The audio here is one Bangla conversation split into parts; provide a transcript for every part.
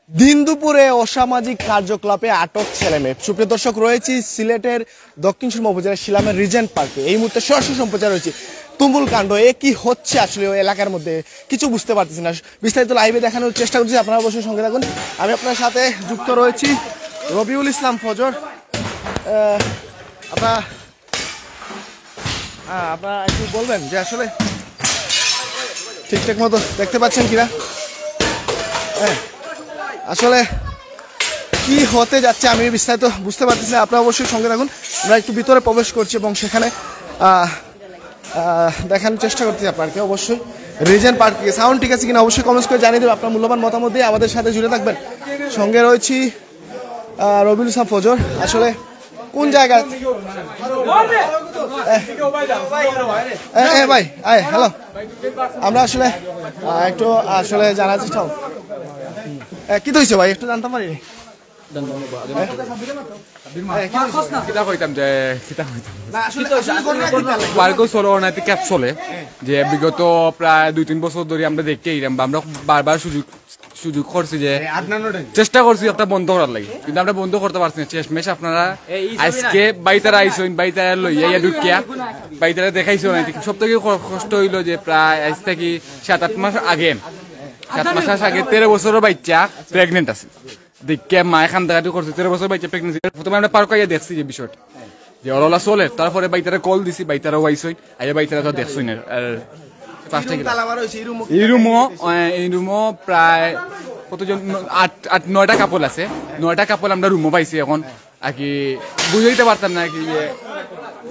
দিন দুপুরে অসামাজিক কার্যকলাপে আটক ছেলেমেয়ে। সুপ্রিয় দর্শক, রয়েছি সিলেটের দক্ষিণ সুরমা উপজেলার শিলামের রিজেন্ট পার্কে। এই মুহূর্তে সরাসরি সম্প্রচার রয়েছে তুমুল কাণ্ড। এ কি হচ্ছে আসলে ওই এলাকার মধ্যে কিছু বুঝতে পারতেছি না। বিস্তারিত লাইভে দেখানোর চেষ্টা করছি, আপনারা অবশ্যই সঙ্গে থাকুন। আমি আপনার সাথে যুক্ত রয়েছি রবিউল ইসলাম ফজর। আপনারা একটু বলবেন যে আসলে ঠিকঠাক মতো দেখতে পাচ্ছেন কিনা, হ্যাঁ আসলে কি হতে যাচ্ছে আমি বিস্তারিত বুঝতে পারতেছি না। আপনারা অবশ্যই সঙ্গে থাকুন। আমরা একটু ভিতরে প্রবেশ করছি এবং সেখানে দেখানোর চেষ্টা করতেছি আপনাকে। অবশ্যই রিজেন্ট পার্ক থেকে সাউন্ড ঠিক আছে কিনা অবশ্যই কমেন্টস করে জানিয়ে দেবেন। আপনার মূল্যবান মতামত দিয়ে আমাদের সাথে জুড়ে থাকবেন। সঙ্গে রয়েছি রবিউল ইসলাম ফজর। আসলে কোন জায়গায় ভাই হ্যালো, আমরা আসলে একটু আসলে জানার চেষ্টা কি তো হয়েছে ভাই, একটু জানতে পারি চলে যে বিগত প্রায় 2-3 বছর ধরে আমরা দেখতে আমরা বারবার সুযোগ করছি যে চেষ্টা করছি একটা বন্ধ করার লাগে, কিন্তু আমরা বন্ধ করতে পারছি না। শেষমেশ আপনারা আজকে বাইতারা আইসেন, বাইতারা লইয়া ঢুকিয়া বাইতারা দেখাইছো না। সব থেকে কষ্ট হইলো যে প্রায় আজ থেকে 7-8 মাস আগে 13 বছরের বাচ্চা প্রেগনেন্ট আছে দেখে মায়ে খান্দাকাটি করছে। 13 বছর বাচ্চা প্রেগনেন্সি প্রথমে আমরা পার্ক আইয়া দেখছি যে বিষয়টা যে ওলা চলে। তারপরে বাইতারা কল দিছি, বাইতারাও আইসই, আইয়া বাইতারা তো দেখছই না। আর এই রুমও প্রায় কতজন 8-9টা কাপড় আছে। 9টা কাপড় আমরা রুমও পাইছি। এখন আর কি বুঝাইতে পারতাম না কি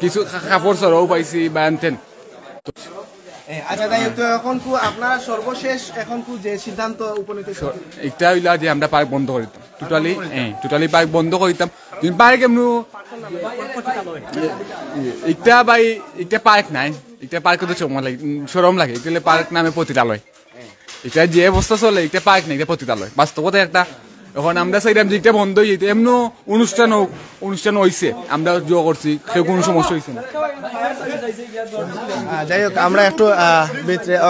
কিছু কাপড় সরাও পাইছি বা আনতেন। আচ্ছা তাই তো এখন আপনারা সর্বশেষ এখন যে সিদ্ধান্ত উপনীত এটা হইলা যে আমরা পার্ক বন্ধ করিতাম, টোটালি পার্ক বন্ধ করিতাম। তুমি পার্ক এমনি এটা ভাই এটা পার্ক নাই, এটা পার্কে তো সরম লাগে। এটা পার্ক নামে পতিতালয়। এটা যে অবস্থা চলে এটা পার্ক নেই, এটা পতিতালয়। বাস্তবতা একটা এখন আমরা চাইলাম যে এটা বন্ধ হয়ে যেত। এমনি অনুষ্ঠান হয়েছে, আমরা জোয়া করছি, কেউ কোনো সমস্যা হয়েছে না। যাই হোক আমরা একটু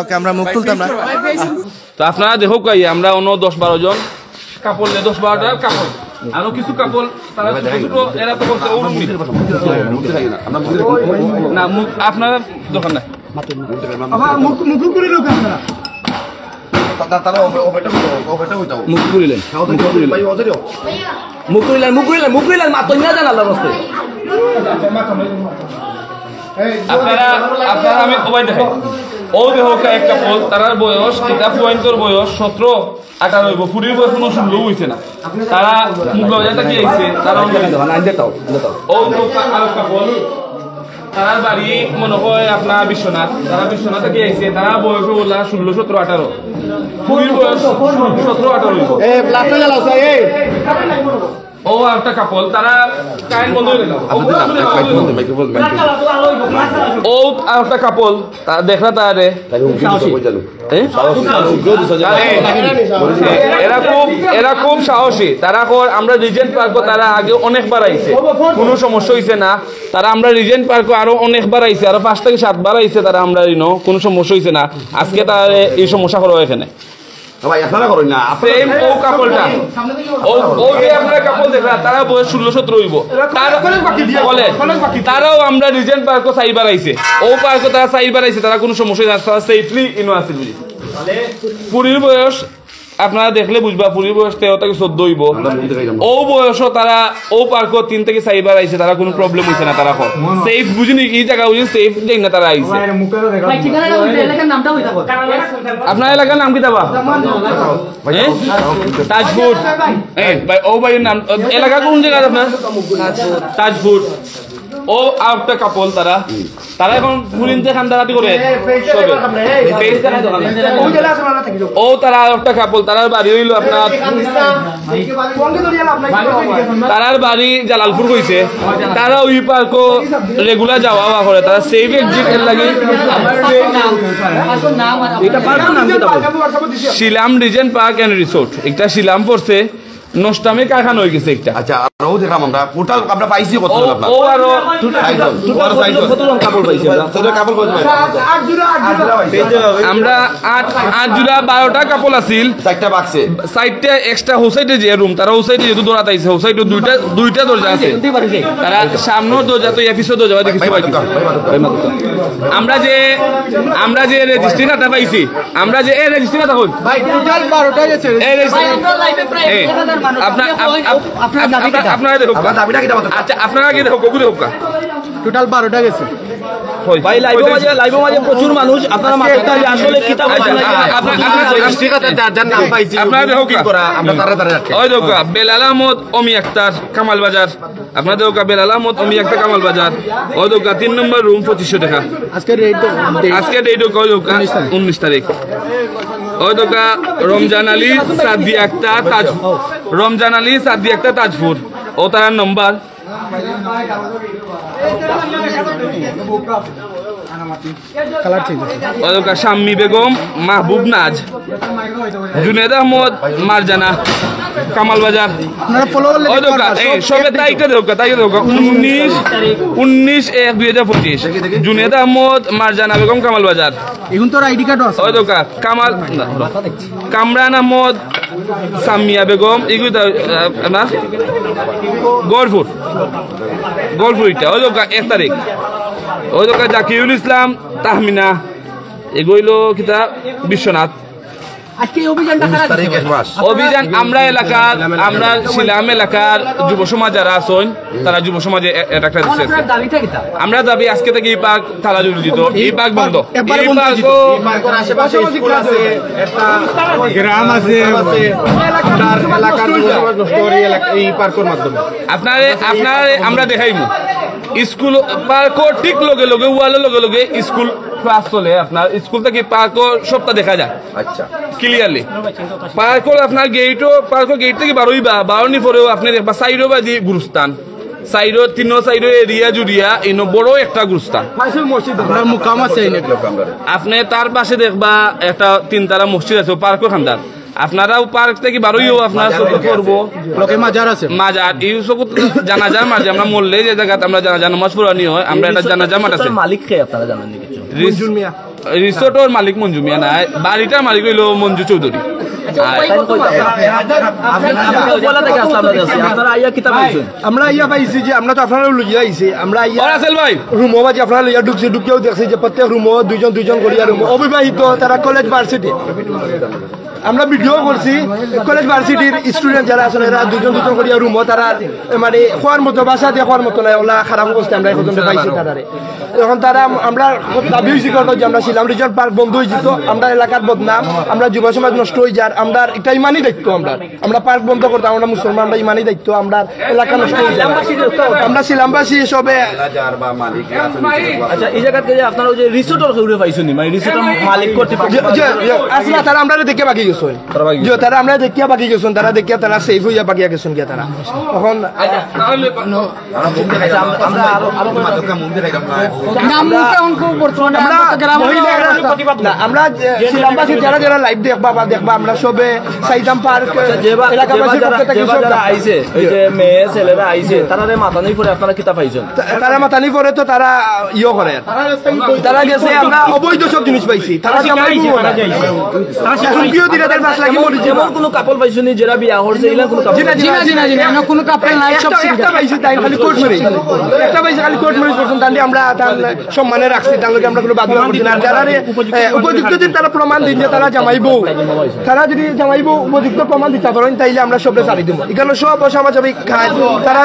ওকে আমরা মুখ তুলতাম না। তো আপনারা দেখুক আমরা অন্য 10-12 জন কাপড় 10-12টা কাপড় আরো কিছু কাপড় তারা ছোট এরা তো বলছে না মুখ আপনার দোকান না আপনারা আমি সবাই দেখাই ও দেহকা এক কাপল তারার বয়স এটা পয়েন্টর বয়স 17-18 হইব। ফুরির বয়স কোনো 16 হইছে না। তারা মুগলজাটা কি আইছে তারা ও আর কাপল তারার বাড়ি মনে হয় আপনার বিশ্বনাথ। তারা বিশ্বনাথে কি আইছে, তারা বয়স হলা 16-17-18। ফুরির বয়স 17-18 হইব। ও একটা কাপল তারা কারেন্ট বন্ধ হয়ে গেল। ও একটা কাপল দেখলা তারে এরা খুব সাহসী। তারা আমরা রিজেন্ট পার্ক তারা আগে অনেকবার আইছে, কোনো সমস্যা হয়েছে না। তারা আমরা রিজেন্ট পার্ক আরো অনেকবার আইছে, আরো 5 থেকে 7 বার আইছে। তারা আমরা কোনো সমস্যা হয়েছে না। আজকে তার এই সমস্যা করো এখানে তারাও আমরা রিজেন্ট পার্ক 4বার আইছে। ও পার্ক তারা 4বার আইছে, তারা কোনো সমস্যা সেফলি ইনো আছে। পুরীর বয়স আপনারা দেখলে বুঝবা, পুরীর বয়স 13 থেকে 14 হইব। ও বয়সও তারা ও পার্ক 3 থেকে 4বার আইছে, তারা কোনো প্রবলেম হইছে না। তারা সেফ বুঝিনি এই জায়গা বুঝিনি সেফ যাই না তারা আইছে। আপনার এলাকার নাম কি দাবা? তাজপুর। ও ভাই নাম এলাকা কোন জায়গা আপনার? তাজপুর। ও একটা কাপল তারা এখন পুরিনতে খান্দাকাটি করে ও তারা একটা কাপল তারার বাড়ি হইল আপনার তারার বাড়ি জালালপুর কইছে। তারা ওই পার্ক রেগুলার যাওয়া করে, তারা সেফ এক্সিট এর লাগি শিলাম রিজেন্ট পার্ক এন্ড রিসোর্ট। একটা শিলাম পড়ছে নষ্টামি কারখানা হয়ে গেছে একটা আচ্ছা আর ও দেখলাম আমরা টোটাল আমরা পাইছি কত আপনার ও আরো কাপড় পাইছি আমরা কাপড় কত আমরা 8 জুলাই 12টা কাপড় আছিল চারটা বাক্সে সাইডটা এক্সট্রা হোসাইটে যে রুম তারা হোসাইটে যেহেতু দৌড়াতে আইছে হোসাইটে দুইটা দরজা আছে তারা সামনের দরজা তো এফিসের দরজা দেখতে পাইছি আমরা যে রেজিস্ট্রি খাতা পাইছি আমরা যে এই রেজিস্ট্রি খাতা কই ভাই টোটাল 12টা গেছে এই আপনারা দেখো আপনার দাবিটা কি দাও আচ্ছা আপনারা কি দেখো কোকু দেখো টোটাল 12টা গেছে ভাই লাইভে মাঝে প্রচুর মানুষ আপনারা মাথায় আসলে কিতাব আপনারা দেখো কি আমরা তাড়াতাড়ি ওই দেখো বেলাল আহমদ অমি আক্তার কামাল বাজার আপনারা দেখো বেলাল আহমদ অমি আক্তার কামাল বাজার ওই দেখো 3 নম্বর রুম 2500 টাকা আজকে রেট আজকে ডেট কই দেখো 19 তারিখ ওই দেখো রমজান আলী সাদি আক্তার তাজপুর ও তার নম্বর কালার চেঞ্জ ওদকা শাম্মী বেগম মাহবুব নাজ জুনেদ আহমদ মারজানা কামাল বাজার আপনারা ফলো করলে ওদকা এই সবে তারিখটা দেখো 19/1/2025 জুনেদ আহমদ মারজানা বেগম কামাল বাজার এখন তো আইডি কার্ড আছে ওদকা কামরান আহমদ সামিয়া বেগম এগুলো না গড়পুর এটা ওই দোকা 1 তারিখ ওই দোকা জাকিউল ইসলাম তাহমিনা এগুলো কিতা বিশ্বনাথ অভিযান আমরা শিলাম এলাকার যুব সমাজ যারা আছেন তারা যুব সমাজে একটা দিচ্ছে আমরা দাবি আজকে থেকে এই পার্ক তালা জুড়ে দিত এই পার্ক বন্ধ আশেপাশে স্কুল আছে একটা গ্রাম আছে আপনার এলাকার নষ্ট করে এই পার্কের মাধ্যমে আপনারে আমরা দেখাইমু স্কুল পার্কও ঠিক লগে ওয়ালের লগে স্কুল ক্লাস চলে আপনার স্কুল থেকে পার্কও সবটা দেখা যায় আচ্ছা ক্লিয়ারলি পার্কর আপনার পার্কর গেট থেকে বারোনি পরেও আপনার দেখবা সাইডও বাজি গুরুস্থান সাইডও 3 সাইডও এরিয়া জুড়িয়া এই বড় একটা গুরুস্থান মুকাম আছে আপনি তার পাশে দেখবা একটা 3 তারা মসজিদ আছে পার্কর খান্দার আপনারাও পার্ক থেকে বারোইও আপনারা করবো লোকে মাজার আছে মাজার এই সব জানাজার মাঝে আমরা মরলে যে জায়গাতে আমরা জানাজা নামাজ পড়ানি হয় আমরা একটা জানাজা মাঠ আছে মালিক খেয়ে আপনারা জানেন কিছু রিসোর্টের মালিক মঞ্জু মিয়া নাই বাড়িটার মালিক হইলো মঞ্জু চৌধুরী আমরা ইয়া পাইছি যে আমরা তো আপনারা লইয়া আইছি আমরা রাসেল ভাই রুমো বাজি আপনারা লইয়া ঢুকেও দেখছি যে প্রত্যেক রুমো দুইজন করিয়া রুম অবিবাহিত তারা কলেজ ভার্সিটি আমরা ভিডিও করছি কলেজ ভার্সিটির স্টুডেন্ট যারা আছেন এরা দুজন করিয়া রুমো তারা মানে খোয়ার মতো বাসা দিয়ে খোয়ার মতো নাই ওলা খারাপ অবস্থা আমরা এখন পাইছি তারারে এখন তারা আমরা দাবি হয়েছি যে আমরা ছিলাম রিজর্ট পার্ক বন্ধ হয়ে যেত আমরা এলাকার বদনাম আমরা যুব সমাজ নষ্ট হয়ে যার আমরা এটা ইমানই দায়িত্ব আমরা পার্ক বন্ধ করতাম আমরা মুসলমান আমরা ইমানই দায়িত্ব আমরা এলাকা নষ্ট হয়ে যায় আমরা ছিলামবাসী সবে আচ্ছা এই জায়গা থেকে আপনারা যে রিসোর্টের খবরে পাইছেন মানে রিসোর্টের মালিক কর্তৃপক্ষ আসলে তারা আমরা দেখে বাকি গেছেন তারা আমরা দেখিয়া বাকি গেছেন তারা দেখিয়া তারা সেফ হইয়া বাকি গেছেন গিয়া তারা তখন আমরা ছিলামবাসী যারা যারা লাইভ দেখবা আমরা সবে সাইদাম পার্ক আইছে এই যে মেয়ে ছেলেরা আইছে তারা মাথানি পরে আপনারা কিতা পাইছেন তারা মাথানি পরে তো তারা ইয়ে করে তারা গেছে আমরা অবৈধ সব জিনিস পাইছি তারা যেমন কোনো কাপড় পাইছেন যারা বিয়া করছে এগুলা কোনো কাপড় কোনো কাপড় নাই সব একটা পাইছি তাই খালি কোর্ট মেরে একটা পাইছি খালি কোর্ট মেরে করছেন তাহলে আমরা তার সম্মানে রাখছি তাহলে আমরা কোনো বাধ্যতা করছি না যারা উপযুক্ত দিন তারা প্রমাণ দিন যে তারা জামাইবো তারা যদি জামাইবো উপযুক্ত প্রমাণ দিতে পারেন তাইলে আমরা সবরে ছাড়ি দিব এখানে সব অসামাজিক খায় তারা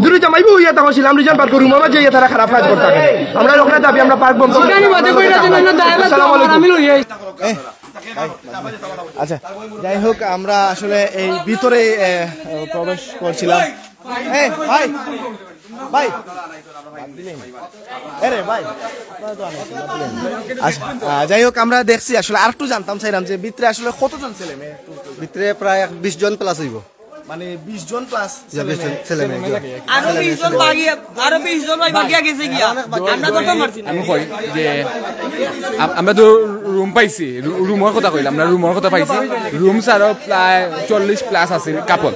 দূরে জামাইবো হইয়া তখন ছিলাম রিজন পার্ক রুমা যাইয়া তারা খারাপ কাজ করতে থাকে আমরা ওখানে দাবি আমরা পার্ক বন্ধ আচ্ছা যাই হোক আমরা আসলে এই ভিতরে প্রবেশ করছিলাম ভাই ভাই আচ্ছা যাই হোক আমরা দেখছি আসলে আর একটু জানতাম চাইলাম যে ভিতরে আসলে কতজন ছেলে মেয়ে ভিতরে প্রায় 20 জন প্লাস হইব মানে 20 জন প্লাস আরো 20 জন ভাই বাগিয়া গেছে গিয়া আমরা তো মারছি না আমি কই যে আমরা তো রুম পাইছি রুমের কথা কইলাম আমরা রুমের কথা পাইছি রুম ছাড়াও প্রায় 40 প্লাস আছে কাপল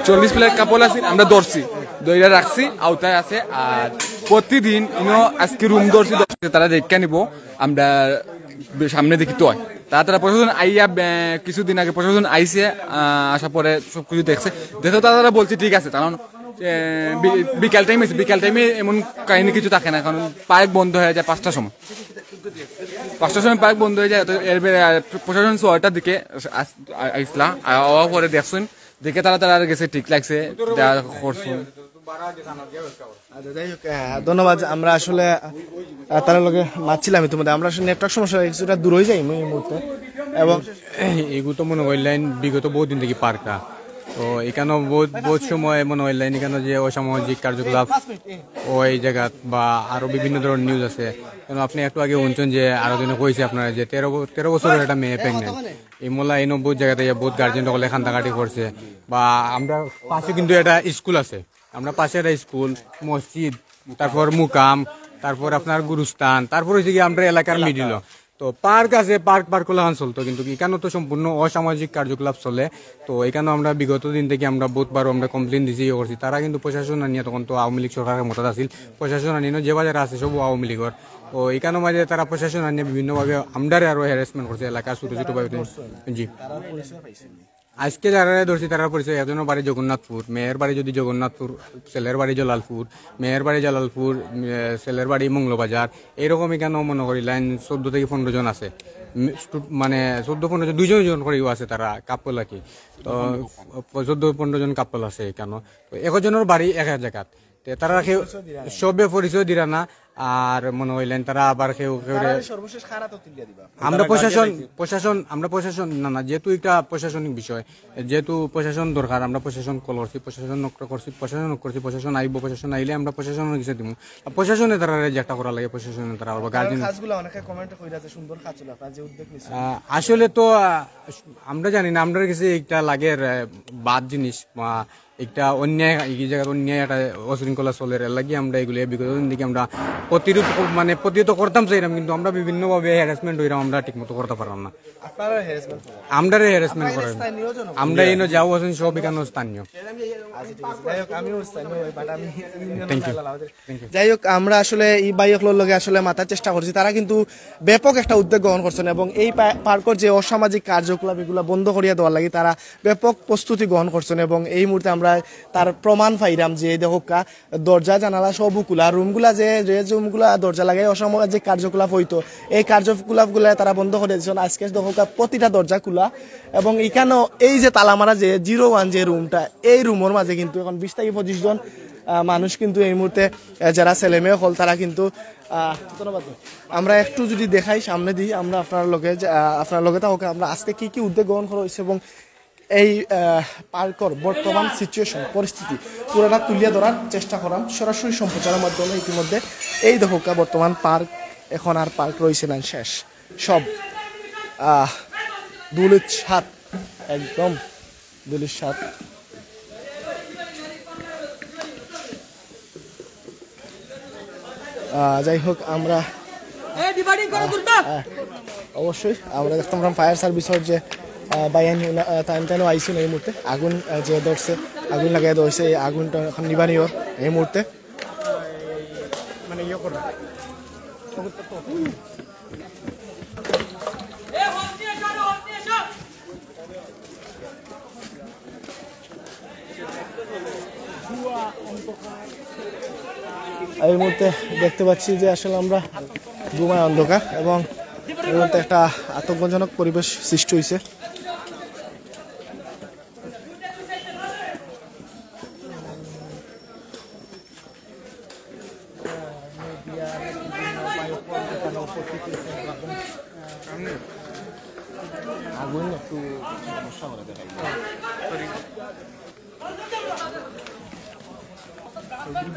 40 প্লাস কাপল আছে আমরা ধরছি দইরা রাখছি আওতায় আছে আর প্রতিদিন আজকে রুম ধরছি তারা দেখে নিব আমরা সামনে দেখি তো তারা প্রশাসন আইয়া কিছুদিন আগে প্রশাসন আইসে আসার পরে সবকিছু দেখছে দেখে তারা বলছে ঠিক আছে কারণ বিকাল টাইমে এমন কাহিনী কিছু থাকে না কারণ পার্ক বন্ধ হয়ে যায় 5টার সময় পার্ক বন্ধ হয়ে যায় এর প্রশাসন 6টার দিকে আইসলা আওয়া পরে দেখছেন দেখে তারা গেছে ঠিক লাগছে করছেন। যাই হোক ধন্যবাদ আমরা আসলে তার লগে মারছিলাম ইতিমধ্যে আমরা আসলে নেটওয়ার্ক সমস্যা কিছুটা দূর হয়ে যাই এই মুহূর্তে এবং এগুলো তো মনে হইলেন বিগত বহু দিন থেকে পার্কটা তো এখানে বহুত সময় মনে হইলেন এখানে যে অসামাজিক কার্যকলাপ ওই জায়গা বা আরো বিভিন্ন ধরনের নিউজ আছে কেন আপনি একটু আগে শুনছেন যে আরো দিনে কইছে আপনারা যে 13 বছরের একটা মেয়ে প্রেগনেন্ট এই মোলা এই বহুত জায়গাতে বহুত গার্জেন সকলে খান্দাকাটি করছে বা আমরা পাশে কিন্তু একটা স্কুল আছে আমরা পাশে একটা স্কুল মসজিদ তারপর মুকাম তারপর আপনার গুরুস্থান তারপর হচ্ছে কি আমরা এলাকার মিডিল তো পার্ক আছে পার্ক কোলাহন চলতো কিন্তু এখানেও তো সম্পূর্ণ অসামাজিক কার্যকলাপ চলে তো এখানেও আমরা বিগত দিন থেকে আমরা বহুতবার আমরা কমপ্লেন দিছি করছি তারা কিন্তু প্রশাসন আনিয়ে তখন তো আওয়ামী লীগ সরকারের মতাদ আছিল প্রশাসন আনিয়ে যে বাজারে আছে সব আওয়ামী লীগের তো এখানেও মাঝে তারা প্রশাসন আনিয়ে বিভিন্নভাবে আমরারে আরো হ্যারাসমেন্ট করছে এলাকা ছোট ভাবে জি আজকে যারা ধরছি তারা পরিচয় একজনের বাড়ি জগন্নাথপুর মেয়ের বাড়ি যদি জগন্নাথপুর ছেলের বাড়ি জালালপুর মেয়ের বাড়ি জালালপুর ছেলের বাড়ি মংলবাজার এরকম এখানেও মনে করি লাইন 14 থেকে 15 জন আছে মানে 14-15 জন 2 জন করেও আছে তারা কাপল আর কি তো 14-15 জন কাপল আছে এখানে তো একজনের বাড়ি এক জায়গা তারা কেউ সবে পরিচয় দিরা না আর মনে হইলেন তারা আবার কেউ আমরা প্রশাসন না যেহেতু একটা প্রশাসনিক বিষয় যেহেতু প্রশাসন দরকার আমরা প্রশাসন কল করছি প্রশাসন আইব প্রশাসন আইলে আমরা প্রশাসনের কিছু দিব প্রশাসনে তারা যেটা করা লাগে প্রশাসনে তারা গার্জেন আসলে তো আমরা জানি না আমরা কিছু একটা লাগে বাদ জিনিস বা একটা অন্যায় এই জায়গার অন্যায় একটা অশৃঙ্খলা চলে লাগে আমরা এগুলো বিগত দিন থেকে আমরা প্রতিরোধ করতাম চাইলাম কিন্তু আমরা বিভিন্নভাবে হ্যারাসমেন্ট হইলাম আমরা ঠিক মতো করতে পারলাম না আমরা হ্যারাসমেন্ট করেন আমরা এই যাও আছেন সব এখানে স্থানীয় যাই হোক আমরা আসলে এই বাইকগুলোর লগে আসলে মাথার চেষ্টা করছি তারা কিন্তু ব্যাপক একটা উদ্যোগ গ্রহণ করছেন এবং এই পার্কের যে অসামাজিক কার্যকলাপ এগুলো বন্ধ করিয়া দেওয়ার লাগে তারা ব্যাপক প্রস্তুতি গ্রহণ করছেন এবং এই মুহূর্তে আমরা তার প্রমাণ পাইলাম যে দেখো দরজা জানালা সব খোলা রুমগুলা যে রুমগুলা দরজা লাগাই অসামাজিক কার্যকলাপ হইতো এই কার্যকলাপগুলা তারা বন্ধ করে দিয়েছেন আজকে দেখো প্রতিটা দরজা খোলা এবং এখানেও এই যে তালামারা যে 01 যে রুমটা এই রুমের মাঝে কিন্তু এখন 20 থেকে 25 জন মানুষ কিন্তু এই মুহূর্তে যারা ছেলে মেয়ে হল তারা কিন্তু আমরা একটু যদি দেখাই সামনে দিই আমরা আপনার লগে তাহলে আমরা আজকে কি উদ্যোগ গ্রহণ করা হয়েছে এবং এই পার্কর বর্তমান সিচুয়েশন পরিস্থিতি পুরোটা তুলিয়া ধরার চেষ্টা করাম সরাসরি সম্প্রচারের মাধ্যমে ইতিমধ্যে এই দেখা বর্তমান পার্ক এখন আর পার্ক রয়েছে না শেষ সব দুলির ছাদ একদম দুলির ছাদ যাই হোক আমরা অবশ্যই আমরা দেখতাম ফায়ার সার্ভিসের যে বাইন টাইম আইসুন এই মুহূর্তে আগুন যে ধরছে আগুন লাগাই ধরছে এই আগুনটা এখন নিবানীয় এই মুহূর্তে মানে ইয়ে করা এই মুহূর্তে দেখতে পাচ্ছি যে আসলে আমরা ঘুমায় অন্ধকার এবং এই মুহূর্তে একটা আতঙ্কজনক পরিবেশ সৃষ্টি হয়েছে আগুন একটু সমস্যা করে দেখাই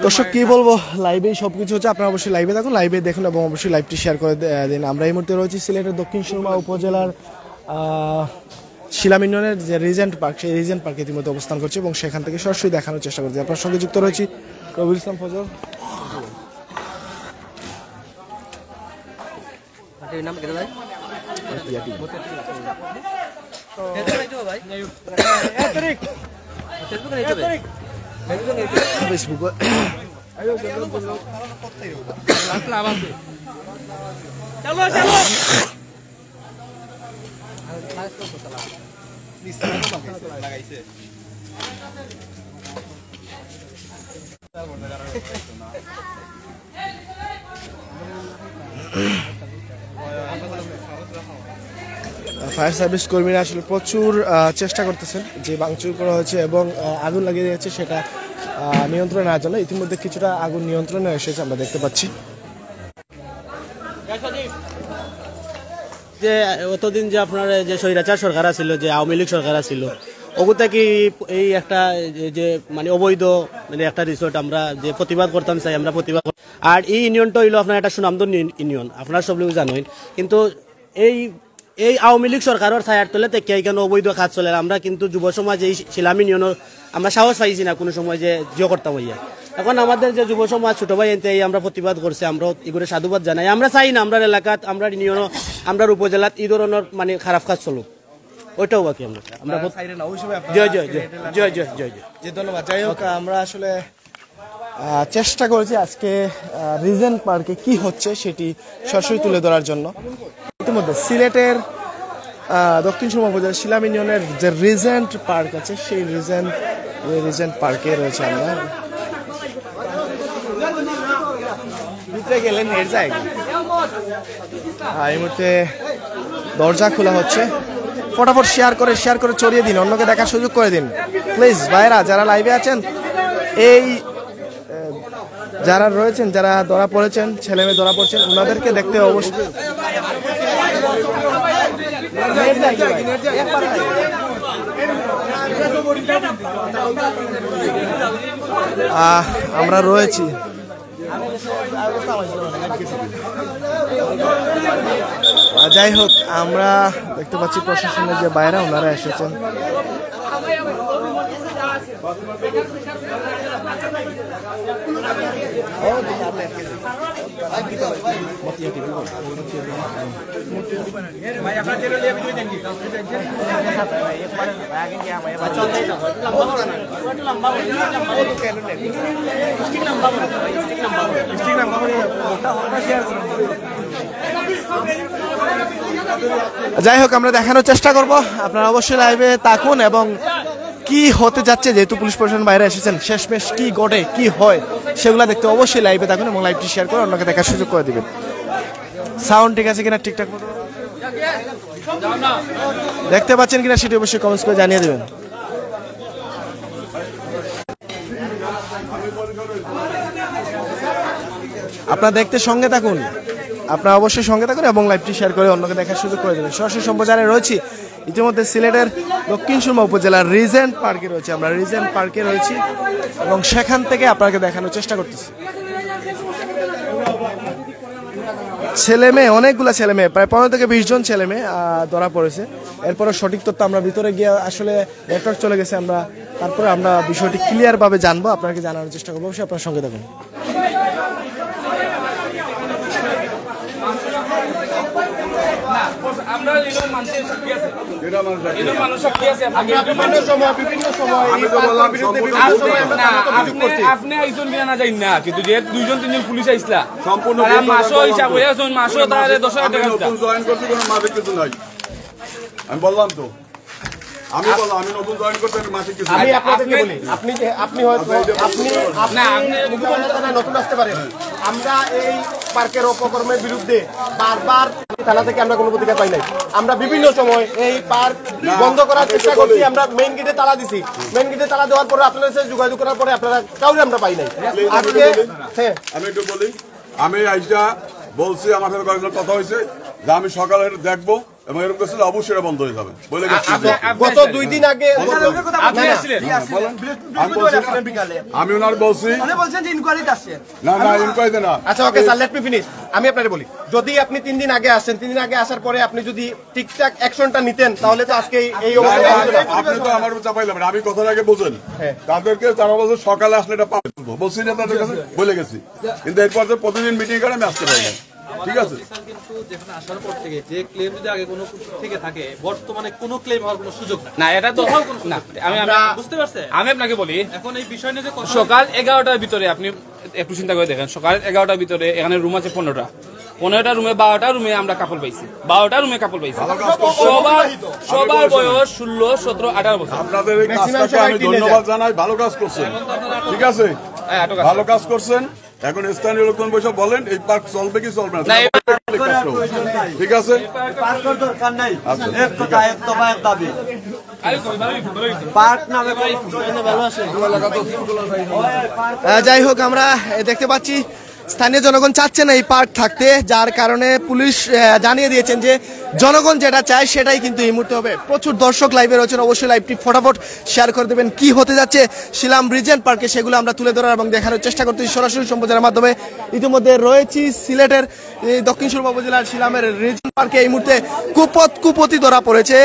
দর্শক কি বলবো লাইভে সবকিছু হচ্ছে আপনারা অবশ্যই লাইভে দেখুন লাইভে দেখুন এবং অবশ্যই লাইভটি শেয়ার করে দিন আমরা এই মুহূর্তে রয়েছি সিলেটের দক্ষিণ সুরমা উপজেলার শিলাম ইউনিয়নের যে রিজেন্ট পার্ক, সেই রিজেন্ট পার্কে ইতিমধ্যে অবস্থান করছে এবং সেখান থেকে সরাসরি দেখানোর চেষ্টা করছি। আপনার সঙ্গে যুক্ত রয়েছি Rabiul Islam Fazal. Facebook fire service কর্মীরা আসলে প্রচুর চেষ্টা করতেছেন যে ভাঙচুর করা হয়েছে এবং আগুন লাগিয়ে দিয়েছে সেটা নিয়ন্ত্রণে আনার জন্য। ইতিমধ্যে কিছুটা আগুন নিয়ন্ত্রণে এসেছে আমরা দেখতে পাচ্ছি। যে অতদিন যে আপনার যে স্বৈরাচার সরকার ছিল, যে আওয়ামী লীগ সরকার ছিল, ওগুতা কি এই একটা যে মানে অবৈধ মানে একটা রিসোর্ট আমরা যে প্রতিবাদ করতাম চাই, আমরা প্রতিবাদ। আর এই ইউনিয়নটা হইলো আপনার একটা সুনামধন্য ইউনিয়ন, আপনারা সব লোক জানেন। কিন্তু এই আওয়ামী লীগ সরকারের ছায়ার তলে থেকে কেন অবৈধ কাজ চলে, আমরা কিন্তু যুব সমাজ এই শিলাম ইউনিয়নের আমরা সাহস পাইছি না কোনো সময় যে জিও করতাম হইয়া। এখন আমাদের যে যুব সমাজ ছোট ভাই এনতে আমরা প্রতিবাদ করছে, আমরা এগুলো সাধুবাদ জানাই। আমরা চাই না আমরা এলাকাত, আমরা ইউনিয়ন, আমরা উপজেলাত এই ধরনের মানে খারাপ কাজ চলুক, ওইটাও বাকি আমরা জয় জয় জয় জয় জয় জয় জয় ধন্যবাদ। যাই হোক, আমরা আসলে চেষ্টা করেছি আজকে রিজেন্ট পার্কে কি হচ্ছে সেটি সরাসরি তুলে ধরার জন্য। ইতিমধ্যে সিলেটের দক্ষিণ সুরমা উপজেলার শিলাম ইউনিয়নের যে রিজেন্ট পার্ক আছে সেই রিজেন্ট পার্কে রয়েছে। আমরা ভিতরে গেলেন এর জায়গা, এই মুহূর্তে দরজা খোলা হচ্ছে। ফটাফট শেয়ার করে ছড়িয়ে দিন, অন্যকে দেখার সুযোগ করে দিন প্লিজ। ভাইরা যারা লাইভে আছেন, এই যারা রয়েছেন, যারা ধরা পড়েছেন, ছেলে মেয়ে ধরা পড়ছেন, ওনাদেরকে দেখতে অবশ্যই আমরা রয়েছি। যাই হোক, আমরা দেখতে পাচ্ছি প্রশাসনের যে বাইরে ওনারা এসেছেন। যাই হোক, আমরা দেখানোর চেষ্টা করব, আপনারা অবশ্যই লাইভে থাকুন এবং কি হতে যাচ্ছে, যেহেতু পুলিশ প্রশাসন বাইরে এসেছেন, শেষমেশ কি ঘটে কি হয় সেগুলো দেখতে অবশ্যই লাইভে থাকুন এবং লাইভটি শেয়ার করে অন্যকে দেখার সুযোগ করে দিবেন। সাউন্ড ঠিক আছে কিনা, ঠিকঠাক মতো দেখতে পাচ্ছেন কিনা সেটি অবশ্যই কমেন্টস করে জানিয়ে দেবেন। আপনারা দেখতে সঙ্গে থাকুন, আপনারা অবশ্যই সঙ্গে থাকুন এবং লাইভটি শেয়ার করে অন্যকে দেখার সুযোগ করে দেবেন। সরাসরি সম্প্রচারে রয়েছি ইতিমধ্যে সিলেটের দক্ষিণ সুরমা উপজেলার রিজেন্ট পার্কে রয়েছে, আমরা রিজেন্ট পার্কে রয়েছি এবং সেখান থেকে আপনাকে দেখানোর চেষ্টা করতেছি। ছেলে মেয়ে, অনেকগুলো ছেলে মেয়ে, প্রায় 15 থেকে 20 জন ছেলে মেয়ে ধরা পড়েছে। এরপরে সঠিক তথ্য আমরা ভিতরে গিয়ে, আসলে নেটওয়ার্ক চলে গেছে, আমরা তারপরে আমরা বিষয়টি ক্লিয়ার ভাবে জানবো, আপনাকে জানানোর চেষ্টা করবো। অবশ্যই আপনার সঙ্গে থাকুন। আমরা এরকম মানুষের শক্তি আছে, এরকম মানুষ শক্তি আছে। আপনি একজন বিয়া না যাই না, কিন্তু যে 2-3 পুলিশ আইসলা সম্পূর্ণ মাসও হিসাব হয়ে আসুন, মাসও তাহলে 10,000 টাকা জয়েন করছি, কোনো মাসিক কিছু নাই। আমি বললাম তো, আমি নতুন জয়েন করতে মাসিক কিছু। আমি আপনাদেরকে বলি, আপনি হয়তো নতুন আসতে পারেন। আমরা এই পার্কের অপকর্মের বিরুদ্ধে বারবার থানা থেকে আমরা কোনো প্রতিকার পাই নাই। আমরা বিভিন্ন সময় এই পার্ক বন্ধ করার চেষ্টা করছি, আমরা মেইন গেটে তালা দিছি। মেইন গেটে তালা দেওয়ার পরে আপনাদের সাথে যোগাযোগ করার পরে আপনারা কাউরে আমরা পাই নাই। আজকে আমি একটু বলি, আমি আইসা বলছি, আমার সাথে কয়েকজন কথা হয়েছে যে আমি সকালে দেখবো, এবং এরকম কিছু অবশ্যই এটা বন্ধ হয়ে যাবে বলে গেছি। গত 2 দিন আগে আমি ওনার বলছি না না ইনকোয়ারিতে না। আচ্ছা okay sir, let me finish. আমি আপনাকে বলি, যদি আপনি 3 দিন আগে আসেন, 3 দিন আগে আসার পরে আপনি যদি ঠিকঠাক অ্যাকশনটা নিতেন তাহলে তো আজকে এই অবস্থা হতো না। আপনি তো আমার চাপাইলাম না, আমি কথার আগে বুঝেন তাদেরকে জানা বছর সকালে আসলে এটা বলছি না তাদের কাছে বলে গেছি, কিন্তু এরপর যে প্রতিদিন মিটিং করে আমি আসতে পারি না। ঠিক আছে, কিন্তু যেখানে আসার পর থেকে যে ক্লেম যদি আগে কোনো থেকে থাকে বর্তমানে কোনো ক্লেম হওয়ার কোনো সুযোগ নাই। না এটা তো না, আমি বুঝতে পারছেন? আমি আপনাকে বলি, এখন এই বিষয় নিয়ে যে সকাল 11টার ভিতরে আপনি একটু চিন্তা করে দেখেন, সকাল 11টার ভিতরে এখানে রুম আছে 15টা রুমে 12টা রুমে আমরা কাপড় পাইছি, 12টা রুমে কাপড় পাইছি। সবার বয়স 16, 17, 18 বছর। আপনাদের এই কাজটাকে আমি ধন্যবাদ জানাই, ভালো কাজ করছেন। ঠিক আছে, ভালো কাজ করছেন। এখন স্থানীয় লোকজন বসে বলেন এই পার্ক চলবে কি চলবে না। ঠিক আছে, যাই হোক, আমরা দেখতে পাচ্ছি স্থানীয় জনগণ চাচ্ছে না এই পার্ক থাকতে, যার কারণে পুলিশ জানিয়ে দিয়েছেন যে জনগণ যেটা চায় সেটাই কিন্তু এই মুহূর্তে হবে। প্রচুর দর্শক লাইভে রয়েছেন, অবশ্যই লাইভটি ফটাফট শেয়ার করে দেবেন। কি হতে যাচ্ছে শিলাম রিজেন্ট পার্কে সেগুলো আমরা তুলে ধরার এবং দেখানোর চেষ্টা করতেছি সরাসরি সম্প্রচারের মাধ্যমে। ইতিমধ্যে রয়েছি সিলেটের দক্ষিণ সুরমা উপজেলার শিলামের রিজেন্ট পার্কে। এই মুহূর্তে কুপতি ধরা পড়েছে,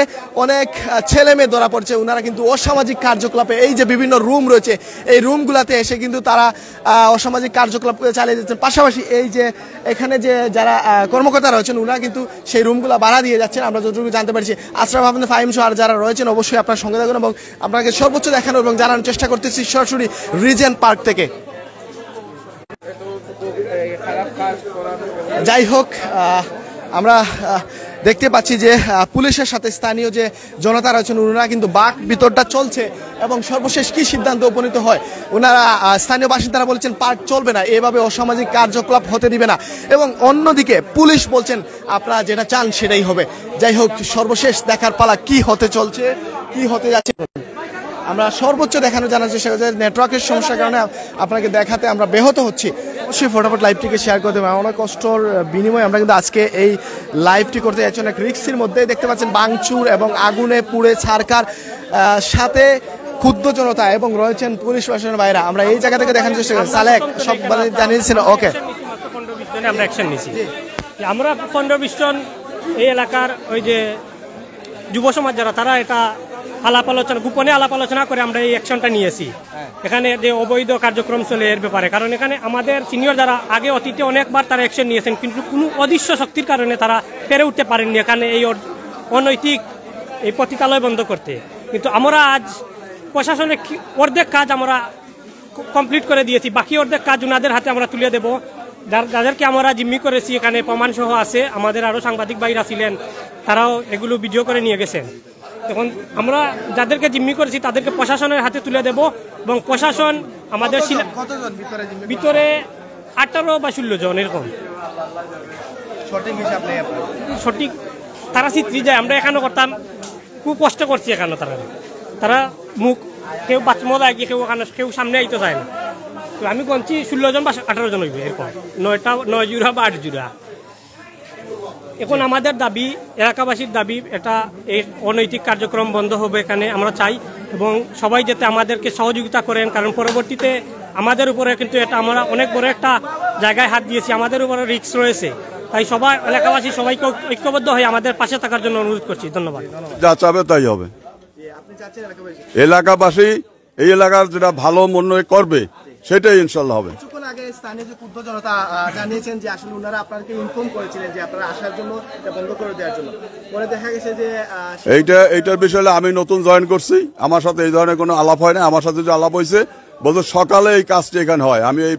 অনেক ছেলে মেয়ে ধরা পড়ছে। ওনারা কিন্তু অসামাজিক কার্যকলাপে এই যে বিভিন্ন রুম রয়েছে এই রুমগুলাতে এসে কিন্তু তারা অসামাজিক কার্যকলাপ চালিয়ে যাচ্ছে। পাশাপাশি এই যে এখানে যে যারা কর্মকর্তা রয়েছেন ওনারা কিন্তু সেই রুমগুলো ভাড়া দিয়ে যাচ্ছেন, আমরা যতটুকু জানতে পারছি। আশরাফ আহমেদ ফাহিম সহ আর যারা রয়েছেন অবশ্যই আপনার সঙ্গে থাকুন এবং আপনাকে সর্বোচ্চ দেখানো এবং জানানোর চেষ্টা করতেছি সরাসরি রিজেন্ট পার্ক থেকে। যাই হোক, আমরা দেখতে পাচ্ছি যে পুলিশের সাথে স্থানীয় যে জনতা রয়েছেন ওনারা কিন্তু বাক বিতরটা চলছে এবং সর্বশেষ কি সিদ্ধান্ত উপনীত হয়। ওনারা স্থানীয় বাসিন্দারা বলছেন পার্ক চলবে না, এভাবে অসামাজিক কার্যকলাপ হতে দিবে না, এবং অন্যদিকে পুলিশ বলছেন আপনারা যেটা চান সেটাই হবে। যাই হোক, সর্বশেষ দেখার পালা কি হতে চলছে, কি হতে যাচ্ছে। আমরা সর্বোচ্চ দেখানো জানার চেষ্টা করছি। নেটওয়ার্কের সমস্যার কারণে আপনাকে দেখাতে আমরা ব্যাহত হচ্ছি। অবশ্যই ফটাফট লাইভটিকে শেয়ার করে দেবেন। অনেক কষ্টর বিনিময়ে আমরা কিন্তু আজকে এই লাইভটি করতে যাচ্ছি অনেক রিস্কের মধ্যে। দেখতে পাচ্ছেন বাংচুর এবং আগুনে পুড়ে ছারকার, সাথে ক্ষুব্ধ জনতা এবং রয়েছেন পুলিশ প্রশাসনের বাইরে। আমরা এই জায়গা থেকে দেখানোর চেষ্টা করছি। সালেক সব জানিয়েছিল ওকে আমরা অ্যাকশন নিয়েছি। আমরা 15-20 জন এই এলাকার ওই যে যুব সমাজ যারা তারা এটা আলাপ আলোচনা, গোপনে আলাপ আলোচনা করে আমরা এই অ্যাকশনটা নিয়েছি। এখানে যে অবৈধ কার্যক্রম চলে এর ব্যাপারে, কারণ এখানে আমাদের সিনিয়র যারা আগে অতীতে অনেকবার তারা অ্যাকশন নিয়েছেন, কিন্তু কোনো অদৃশ্য শক্তির কারণে তারা পেরে উঠতে পারেননি এখানে এই অনৈতিক এই পতিতালয় বন্ধ করতে। কিন্তু আমরা আজ প্রশাসনের অর্ধেক কাজ আমরা কমপ্লিট করে দিয়েছি, বাকি অর্ধেক কাজ ওনাদের হাতে আমরা তুলে দেবো। যাদেরকে আমরা জিম্মি করেছি এখানে প্রমাণসহ আছে, আমাদের আরও সাংবাদিক ভাইরা ছিলেন, তারাও এগুলো ভিডিও করে নিয়ে গেছেন। এখন আমরা যাদেরকে জিম্মি করেছি তাদেরকে প্রশাসনের হাতে তুলে দেব এবং প্রশাসন আমাদের ভিতরে 18 বা 16 জন এরকম সঠিক তারা চিত্রি যায়। আমরা এখানে করতাম, খুব কষ্ট করছি এখানে। তারা মুখ কেউ বাথরুমও যায় গিয়ে, কেউ সামনে আইতে চায় না। তো আমি গনছি 16 জন বা 18 জন হইবে এরকম, 9 জোড়া বা 8 জোড়া। এখন আমাদের দাবি, এলাকাবাসীর দাবি, এটা এই অনৈতিক কার্যক্রম বন্ধ হবে এখানে আমরা চাই, এবং সবাই যাতে আমাদেরকে সহযোগিতা করেন, কারণ পরবর্তীতে আমাদের উপরে কিন্তু এটা আমরা অনেক বড় একটা জায়গায় হাত দিয়েছি, আমাদের উপরে রিস্ক রয়েছে। তাই সবাই এলাকাবাসী সবাইকে ঐক্যবদ্ধ হয়ে আমাদের পাশে থাকার জন্য অনুরোধ করছি। ধন্যবাদ। যা চাবে তাই হবে। এলাকাবাসী এই এলাকার যেটা ভালো মনে করবে সেটাই ইনশাল্লাহ হবে। কিছুক্ষণ আগে স্থানীয় যে ক্ষুব্ধ জনতা জানিয়েছেন যে আসলে ওনারা আপনাকে ইনফর্ম করেছিলেন যে আপনারা আসার জন্য এটা বন্ধ করে দেওয়ার জন্য। পরে দেখা গেছে যে এইটার বিষয়ে আমি নতুন জয়েন করছি, আমার সাথে এই ধরনের কোনো আলাপ হয় না। আমার সাথে যে আলাপ হয়েছে বলতে সকালে এই কাজটি এখানে হয়। আমি এই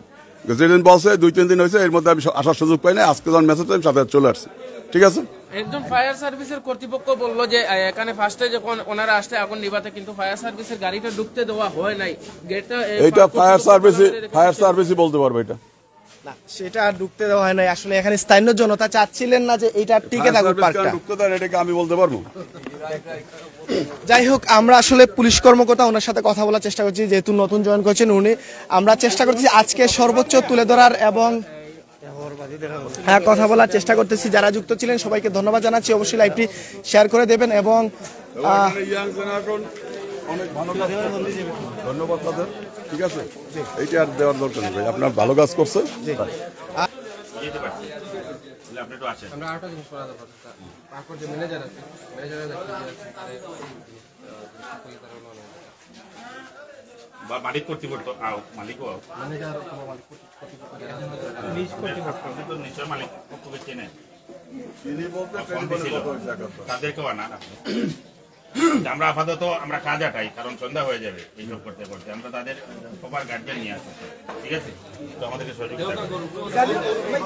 যেদিন বলছে 2-3 দিন হয়েছে, এর মধ্যে আমি আসার সুযোগ পাই না। আজকে যখন মেসেজ আমি সাথে চলে আসছি। ঠিক আছে, একজন ফায়ার সার্ভিসের কর্তৃপক্ষ বললো যে এখানে ফার্স্টে যখন ওনারা আসতে আগুন নিভাতে, কিন্তু ফায়ার সার্ভিসের গাড়িটা ঢুকতে দেওয়া হয় নাই। গেটটা এইটা ফায়ার সার্ভিসই বলতে পারবে। এটা না, সেটা ঢুকতে দেওয়া হয় নাই। আসলে এখানে স্থানীয় জনতা চাচ্ছিলেন না যে এটা টিকে থাকুক পার্কটা। ঢুকতে দেন, এটাকে আমি বলতে পারবো। যাই হোক, আমরা আসলে পুলিশ কর্মকর্তা ওনার সাথে কথা বলার চেষ্টা করছি, যেহেতু নতুন জয়েন করেছেন উনি। আমরা চেষ্টা করছি আজকে সর্বোচ্চ তুলে ধরার এবং হ্যাঁ কথা বলার চেষ্টা করতেছি। যারা যুক্ত ছিলেন সবাইকে ধন্যবাদ জানাচ্ছি। অবশ্যই লাইভটি শেয়ার করে দেবেন এবং অনেক ভালো কাজ ধন্যবাদ তাদের, ঠিক আছে, এইটা আর দেওয়ার দরকার নেই ভাই, আপনার ভালো কাজ করছে। মালিক কর্তৃপক্ষ মালিকও নিশ্চয় মালিক পক্ষকে চেনেন, তাদেরকেও আনা। আমরা আপাতত আমরা কাজ আটাই, কারণ সন্ধ্যা হয়ে যাবে এইসব করতে করতে। আমরা তাদের প্রপার গার্জেন নিয়ে আসবো, ঠিক আছে? তো আমাদেরকে সহযোগিতা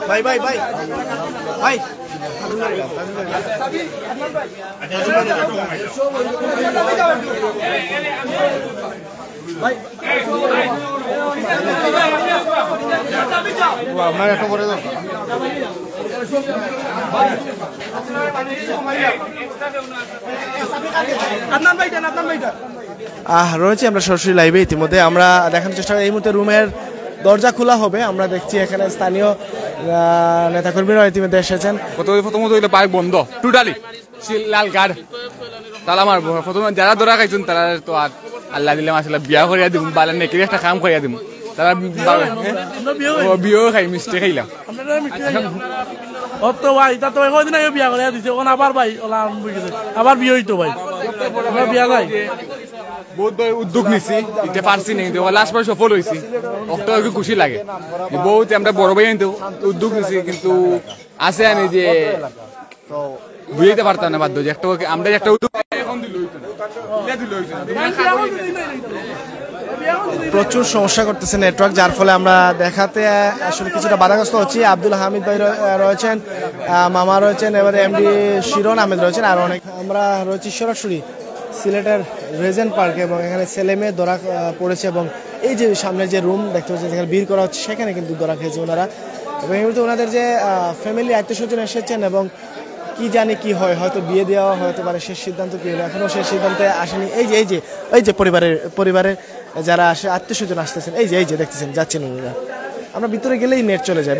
ভাই ভাই ভাই ভাই আপনার একটা করে দাও। রয়েছে আমরা সরাসরি লাইভে। ইতিমধ্যে আমরা দেখানোর চেষ্টা করি, এই মুহূর্তে রুমের দরজা খোলা হবে। আমরা দেখছি এখানে স্থানীয় নেতাকর্মীরা ইতিমধ্যে এসেছেন। প্রথমত হইলে বাইক বন্ধ টোটালি, লাল কার্ড তালা মারবো। প্রথমে যারা ধরা খাইছেন তারা তো আর আল্লাহ দিলে মাসাল্লাহ বিয়া করিয়া দিব, বালা নেকির একটা কাম করিয়া দিব। তারা বিয়েও খাই, মিষ্টি খাইলাম। আবার বিয়ে হইতো ভাই, বিয়া যায় বহুত উদ্যোগ নিছি, এটা পারছি নেই, লাস্ট বার সফল হয়েছি, অত খুশি লাগে। বহুত আমরা বড় ভাই কিন্তু উদ্যোগ নিছি, কিন্তু আছে আমি যে বুঝাইতে পারতাম না, বাধ্য যে একটা আমরা একটা উদ্যোগ প্রচুর সমস্যা করতেছে নেটওয়ার্ক, যার ফলে আমরা দেখাতে আসলে কিছুটা বাধাগ্রস্ত হচ্ছি। আব্দুল হামিদ ভাই রয়েছেন, মামা রয়েছেন, এবারে এমডি শিরন আহমেদ রয়েছেন, আর অনেক। আমরা রয়েছি সরাসরি সিলেটের রিজেন্ট পার্কে এবং এখানে ছেলে মেয়ে ধরা পড়েছে এবং এই যে সামনে যে রুম দেখতে পাচ্ছেন যেখানে বীর করা হচ্ছে সেখানে কিন্তু ধরা খেয়েছে ওনারা। এবং এই মুহূর্তে ওনাদের যে ফ্যামিলি আত্মীয়স্বজন এসেছেন এবং কি জানি কি হয়, হয়তো বিয়ে দেওয়া হতে পারে, শেষ সিদ্ধান্ত কি হলো এখনো শেষ সিদ্ধান্তে আসেনি। এই যে পরিবারের যারা আসে আত্মীয়স্বজন আসতেছেন, এই যে দেখতেছেন যাচ্ছেন ওনারা। আমরা ভিতরে গেলেই নেট চলে যায়।